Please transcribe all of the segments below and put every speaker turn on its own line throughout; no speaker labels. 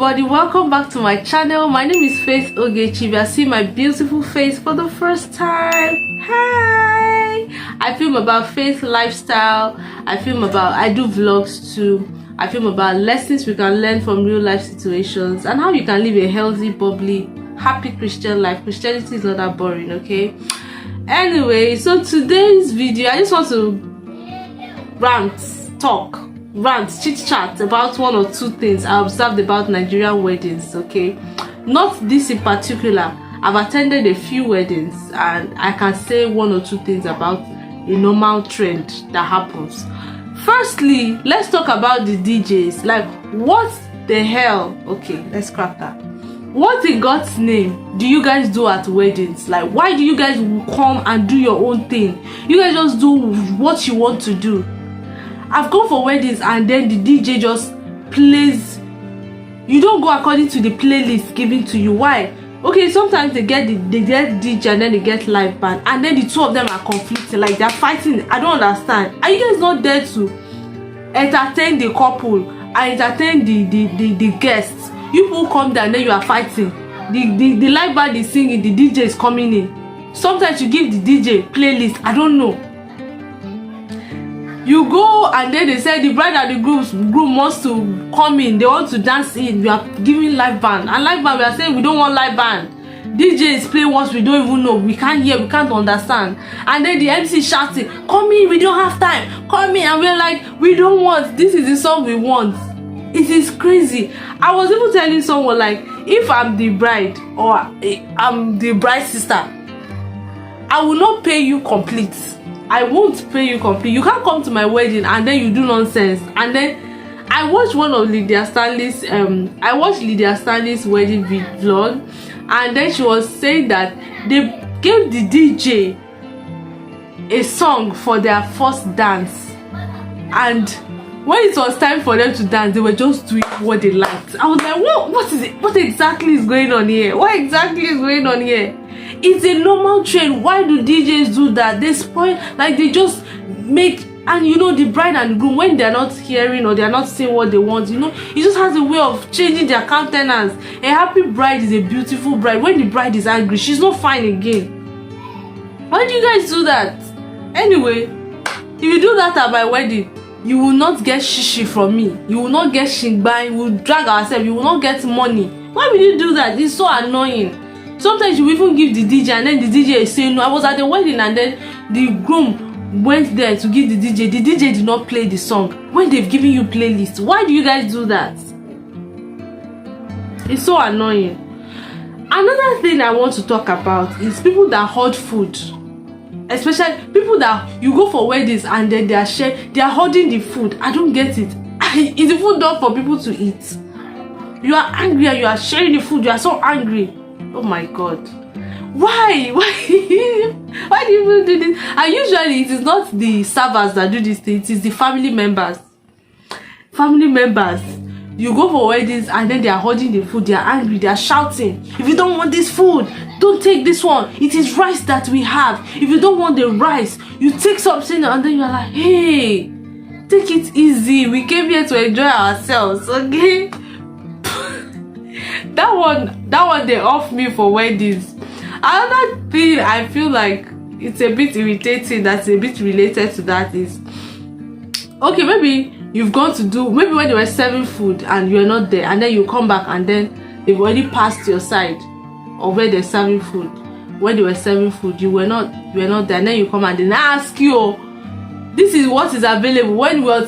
everybody, welcome back to my channel. My name is Faith Ogechi. If you are seeing my beautiful face for the first time, hi. I film about faith lifestyle. I do vlogs too. I film about lessons we can learn from real life situations and how you can live a healthy, bubbly, happy Christian life. Christianity is not that boring, okay? Anyway, so today's video, I just want to rant, chit chat about one or two things I observed about Nigerian weddings, okay? Not this in particular. I've attended a few weddings and I can say one or two things about a normal trend that happens. Firstly, let's talk about the DJs. Like, what the hell? Okay, let's crack that. What in God's name do you guys do at weddings? Like, why do you guys come and do your own thing? You guys just do what you want to do. I've gone for weddings and then the DJ just plays. You don't go according to the playlist given to you. Why? Okay, sometimes they get DJ and then they get live band and then the two of them are conflicting, like they're fighting. I don't understand. Are you guys not there to entertain the couple and entertain the guests? You people come down and then you are fighting. The live band is singing, the DJ is coming in. Sometimes you give the DJ playlist. I don't know. You go and then they say the bride and the groom wants to come in, they want to dance in. We are giving live band, and live band we are saying we don't want live band. DJ is playing what we don't even know, we can't hear, we can't understand. And then the MC shouting, come in, we don't have time, come in. And we're like, we don't want, this is the song we want. It is crazy. I was even telling someone, like, if I'm the bride or I'm the bride's sister, I will not pay you complete. I won't pay you complete. You can't come to my wedding and then you do nonsense. And then I watched one of Lydia Stanley's wedding vlog, and then she was saying that they gave the DJ a song for their first dance, and when it was time for them to dance, they were just doing what they liked. I was like, what is it? What exactly is going on here? What exactly is going on here? It's a normal trend. Why do DJs do that? They spoil, like they just make, and you know, the bride and the groom, when they're not hearing or they're not seeing what they want, you know, it just has a way of changing their countenance. A happy bride is a beautiful bride. When the bride is angry, she's not fine again. Why do you guys do that? Anyway, if you do that at my wedding, you will not get shishi from me. You will not get shingbai. We will drag ourselves. You will not get money. Why would you do that? It's so annoying. Sometimes you even give the DJ and then the DJ is saying no. I was at the wedding and then the groom went there to give the DJ. The DJ did not play the song when they've given you playlist. Why do you guys do that? It's so annoying. Another thing I want to talk about is people that hoard food. Especially people that you go for weddings and then they are hoarding the food. I don't get it. Is the food done for people to eat? You are angry and you are sharing the food. You are so angry. Oh my God. Why why do you do this? And usually it is not the servers that do this thing, it is the family members. You go for weddings and then they are holding the food, they are angry, they are shouting, if you don't want this food, don't take this one, it is rice that we have. If you don't want the rice, you take something and then you are like, hey, take it easy, we came here to enjoy ourselves, okay? that one they off me for weddings. Another thing I feel like it's a bit irritating, that's a bit related to that, is okay, maybe you've gone to do, maybe when they were serving food and you're not there, and then you come back and then they've already passed your side or where they're serving food. When they were serving food, you were not there, and then you come and then ask you, oh, this is what is available. When we were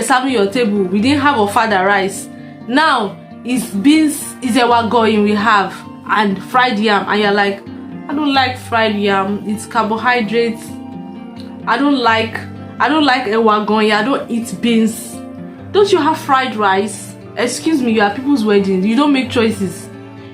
serving your table, we didn't have a father rice. Now it's beans, it's a wagoin we have, and fried yam, and you're like, I don't like fried yam, it's carbohydrates. I don't like a wagoin, I don't eat beans. Don't you have fried rice? Excuse me, you are people's wedding. You don't make choices.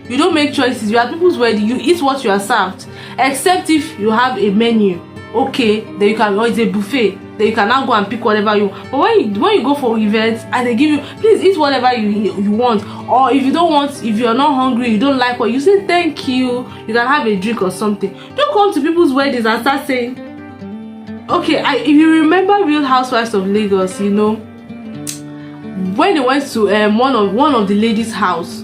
You are people's wedding. You eat what you are served, except if you have a menu. Okay, then you can, or it's a buffet, then you can now go and pick whatever you want. But when you go for events and they give you, please eat whatever you want, or if you don't want, if you're not hungry, you don't like what you say, thank you, you can have a drink or something. Don't come to people's weddings and start saying, okay, if you remember Real Housewives of Lagos, you know, when they went to one of the ladies' house,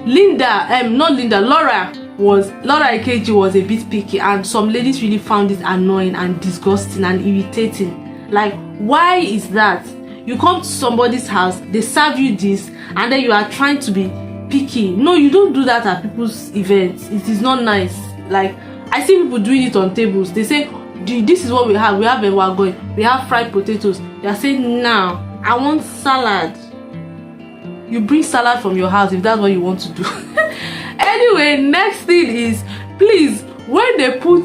Laura Ogechi was a bit picky, and some ladies really found it annoying and disgusting and irritating. Like, why is that? You come to somebody's house, they serve you this, and then you are trying to be picky. No, you don't do that at people's events. It is not nice. Like, I see people doing it on tables. They say, this is what we have a wagon, we have fried potatoes. They are saying, now I want salad. You bring salad from your house if that's what you want to do. Anyway, next thing is, please, when they put,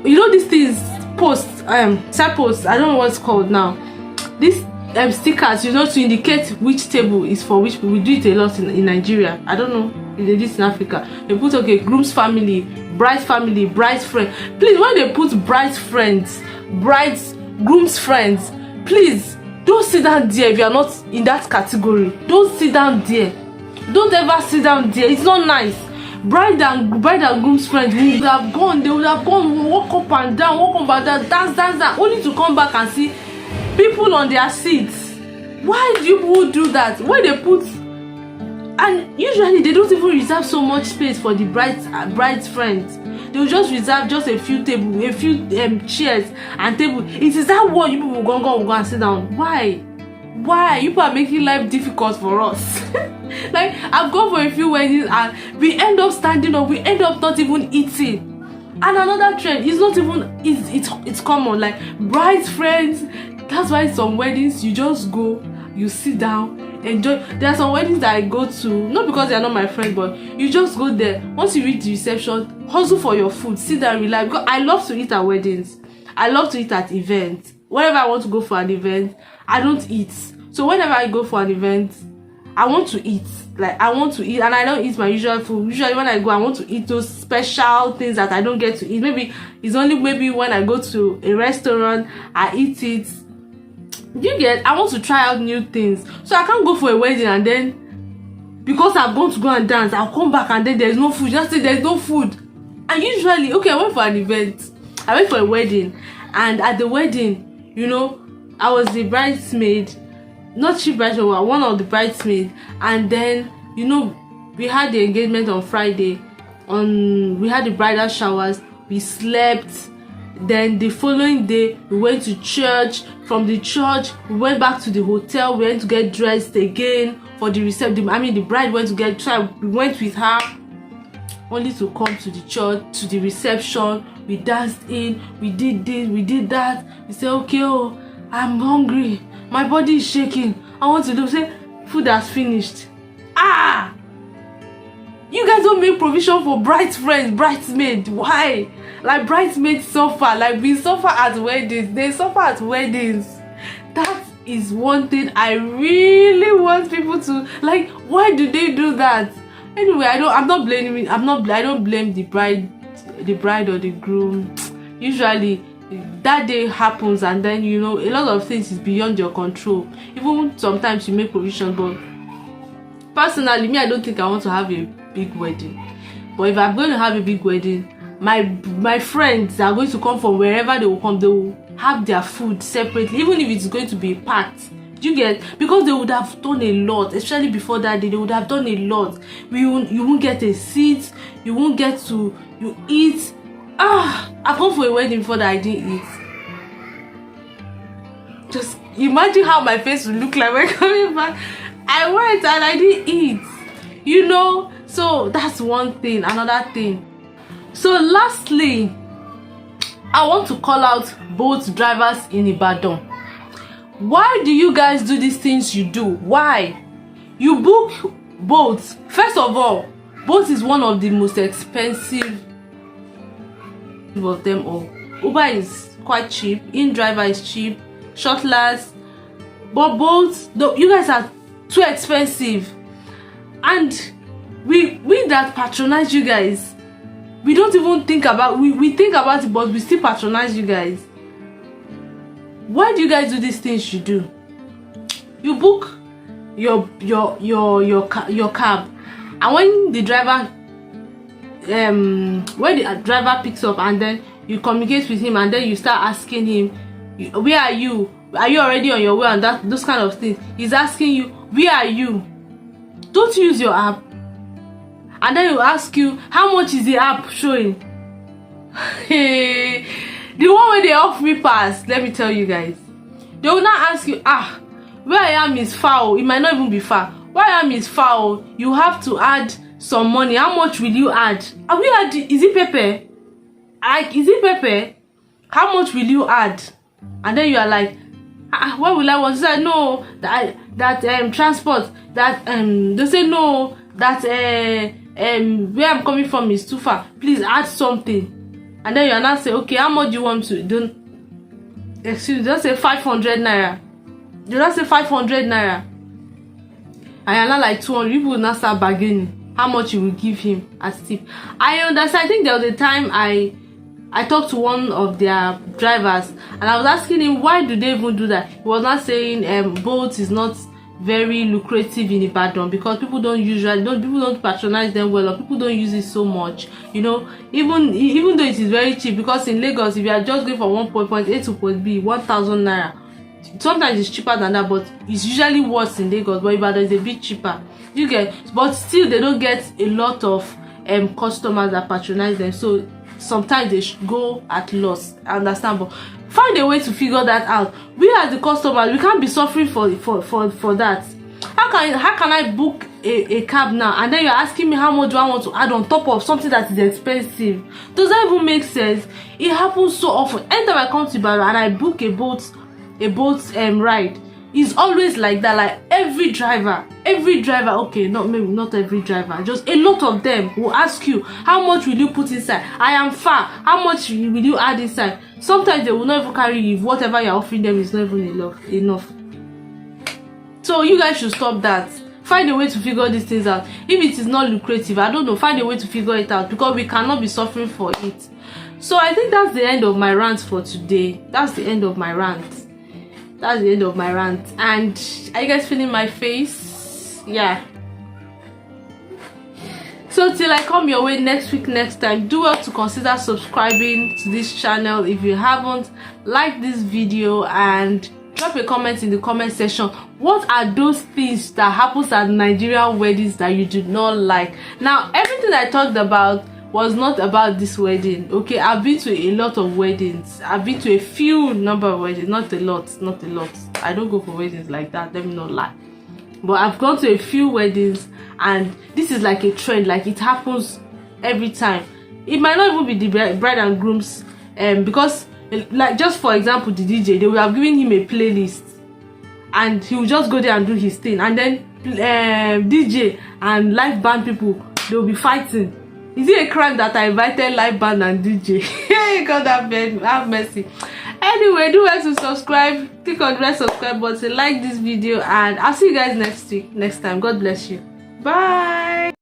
this things, posts, signposts, I don't know what it's called now, these stickers, to indicate which table is for which people. We do it a lot in Nigeria. I don't know if they do it in Africa. They put, okay, groom's family, bride's friend. Please, when they put bride's friends, groom's friends, please don't sit down there if you are not in that category. Don't sit down there. Don't ever sit down there. It's not nice. Bride and groom's friends would have gone. They would have gone, walk up and down, dance, only to come back and see people on their seats. Why do people do that? When they put, and usually they don't even reserve so much space for the bride's friends. They will just reserve just a few tables, a few chairs and table. It is that what you people will go and sit down. Why? You people are making life difficult for us. Like, I've gone for a few weddings and we end up standing up. We end up not even eating. And another trend is not even, it's common. Like, bride's friends. That's why some weddings you just go, you sit down, enjoy. There are some weddings that I go to, not because they are not my friend, but you just go there. Once you reach the reception, hustle for your food, sit down, relax. Because I love to eat at weddings. I love to eat at events. Whenever I want to go for an event, I don't eat. So whenever I go for an event, I want to eat. Like, I want to eat, and I don't eat my usual food. Usually when I go, I want to eat those special things that I don't get to eat. Maybe it's only when I go to a restaurant, I eat it. You get? I want to try out new things. So I can't go for a wedding and then, because I'm going to go and dance, I'll come back and then there's no food. Just say there's no food. And usually, okay, I went for an event. I went for a wedding. And at the wedding, I was the bridesmaid. Not chief bridesmaid, one of the bridesmaids. And then, we had the engagement on Friday. We had the bridal showers. We slept. Then the following day, we went to church. From the church, we went back to the hotel. We went to get dressed again for the reception. The bride went to get dressed. We went with her, only to come to the church, to the reception. We danced in. We did this. We did that. We said, okay, I'm hungry. My body is shaking. I want to do. Say, food has finished. You guys don't make provision for bride's friends, bridesmaid. Why? Like, bridesmaids suffer. Like, we suffer at weddings. They suffer at weddings. That is one thing I really want people to, like, why do they do that? Anyway, I don't blame the bride or the groom. Usually that day happens, and then a lot of things is beyond your control. Even sometimes you make provision, but personally, me, I don't think I want to have a big wedding. But if I'm going to have a big wedding, my friends are going to come from wherever they will come. They will have their food separately, even if it's going to be packed. Do you get? Because they would have done a lot, especially before that day. They would have done a lot. You won't get a seat. You won't get to eat. I've gone for a wedding before that I didn't eat. Just imagine how my face would look like when coming back. I went and I didn't eat. So that's one thing. Another thing. So lastly, I want to call out boat drivers in Ibadan. Why do you guys do these things you do? Why? You book boats. First of all, boat is one of the most expensive of them all. Uber is quite cheap. InDriver is cheap. Shuttlers. But boats, you guys are too expensive. And we that patronize you guys, we don't even think about, we think about it, but we still patronize you guys. Why do you guys do these things you do? You book your cab, and when the driver picks up, and then you communicate with him, and then you start asking him, where are you? Are you already on your way? And those kind of things. He's asking you, where are you? Don't use your app. and then you ask you how much is the app showing. The one where they off me pass, let me tell you guys, they will not ask you, where I am is far, it might not even be far. Where I am is far, you have to add some money. How much will you add? Are we add? Is it pepper? Like, is it pepper? How much will you add? And then you are like, what will I want? Say no, that transport, that they say no, that where I'm coming from is too far, please add something. And then you are not say, okay, how much do you want to? Don't, excuse me, just say 500 naira. You don't say 500 naira. And you're not like 200. People will not start bargaining how much you will give him as tip. I understand. I think there was a time I talked to one of their drivers, and I was asking him, why do they even do that? He was not saying boats is not very lucrative in Ibadan because people don't patronize them well, or people don't use it so much, you know, even though it is very cheap. Because in Lagos, if you are just going from one point A to point B, 1,000 naira, sometimes it's cheaper than that, but it's usually worse in Lagos. But Ibadan is a bit cheaper, you get, but still they don't get a lot of customers that patronize them, so sometimes they should go at loss. I understand, but find a way to figure that out. We as the customers, we can't be suffering for that. How can I book a cab now, and then you're asking me how much do I want to add on top of something that is expensive? Does that even make sense? It happens so often. Anytime I come to Ibadan and I book a boat ride, it's always like that. Like every driver, okay, maybe not every driver, just a lot of them will ask you, how much will you put inside? I am far, how much will you add inside? Sometimes they will not even carry you if whatever you're offering them is not even enough. So you guys should stop that. Find a way to figure these things out. If it is not lucrative, I don't know, find a way to figure it out, because we cannot be suffering for it. So I think that's the end of my rant for today. That's the end of my rant. And are you guys feeling my face? Yeah. So till I come your way next week, next time, do well to consider subscribing to this channel if you haven't. Like this video and drop a comment in the comment section. What are those things that happens at Nigerian weddings that you do not like? Now, everything I talked about was not about this wedding, okay? I've been to a lot of weddings. I've been to a few number of weddings, not a lot. I don't go for weddings like that, let me not lie. But I've gone to a few weddings, and this is like a trend. Like, it happens every time. It might not even be the bride and grooms, because, like, just for example, the DJ, they will have given him a playlist, and he will just go there and do his thing, and then DJ and live band people, they will be fighting. Is it a crime that I invited live band and DJ? God have mercy. Anyway, do well to subscribe, click on the red subscribe button, like this video, and I'll see you guys next time. God bless you. Bye.